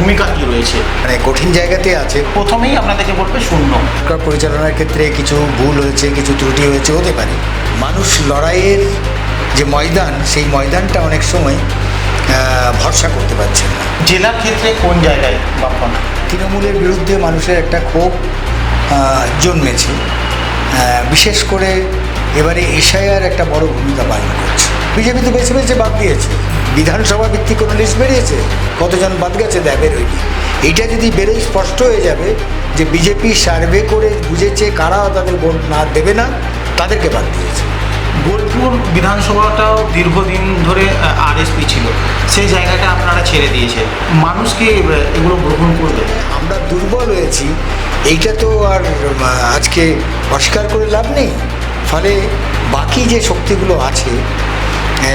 ভূমিকা কী রয়েছে? মানে কঠিন জায়গাতে আছে। প্রথমেই আপনাদেরকে বলবে শূন্য। সরকার পরিচালনার ক্ষেত্রে কিছু ভুল হয়েছে, কিছু ত্রুটি হয়েছে, হতে পারে। মানুষ লড়াইয়ের যে ময়দান, সেই ময়দানটা অনেক সময় ভরসা করতে পারছেন না। জেলার ক্ষেত্রে কোন জায়গায় বাপন? তৃণমূলের বিরুদ্ধে মানুষের একটা ক্ষোভ জন্মেছে, বিশেষ করে এবারে এশায়ার একটা বড় ভূমিকা পালন করছে। বিজেপি তো বেছে বেছে বাদ দিয়েছে, বিধানসভা ভিত্তিক কোনো লিস্ট বেরিয়েছে, কতজন বাদ গেছে দেয় বেরোয়নি। এইটা যদি বেরোয় স্পষ্ট হয়ে যাবে যে বিজেপি সার্ভে করে বুঝেছে কারা তাদের ভোট না দেবে না, তাদেরকে বাদ দিয়েছে। বোলপুর বিধানসভাটাও দীর্ঘদিন ধরে আরএসপি ছিল, সেই জায়গাটা আপনারা ছেড়ে দিয়েছেন। মানুষ কি এগুলো গ্রহণ করবে? আমরা দুর্বল হয়েছি, এইটা তো আর আজকে অস্বীকার করে লাভ নেই। ফলে বাকি যে শক্তিগুলো আছে,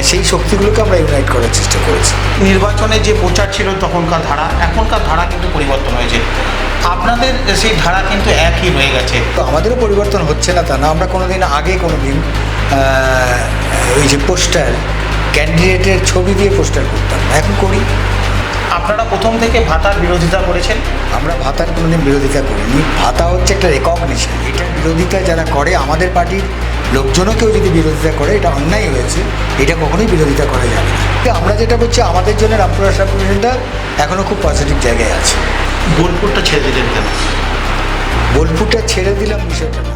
সেই শক্তিগুলোকে আমরা ইউনাইট করার চেষ্টা করেছি। নির্বাচনে যে প্রচার ছিল তখনকার ধারা, এখনকার ধারা কিন্তু পরিবর্তন হয়েছে। আপনাদের সেই ধারা কিন্তু একই রয়ে গেছে। তো আমাদেরও পরিবর্তন হচ্ছে না তা না। আমরা কোনোদিন আগে কোনোদিন ওই যে পোস্টার, ক্যান্ডিডেটের ছবি দিয়ে পোস্টার করতাম, এখন করি। আপনারা প্রথম থেকে ভাতার বিরোধিতা করেছেন। আমরা ভাতার কোনোদিন বিরোধিতা করিনি। ভাতা হচ্ছে একটা রেকগনিশন। এটার বিরোধিতা যারা করে, আমাদের পার্টির লোকজনও কেউ যদি বিরোধিতা করে, এটা অন্যায় হয়েছে, এটা কখনোই বিরোধিতা করা যাবে না। আমরা যেটা বলছি, আমাদের জন্য রামপুর সাবডিভিশনটা এখনও খুব পজিটিভ জায়গায় আছে। বোলপুরটা ছেড়ে দিলেন কেন? বোলপুরটা ছেড়ে দিলাম বিষয়টা না।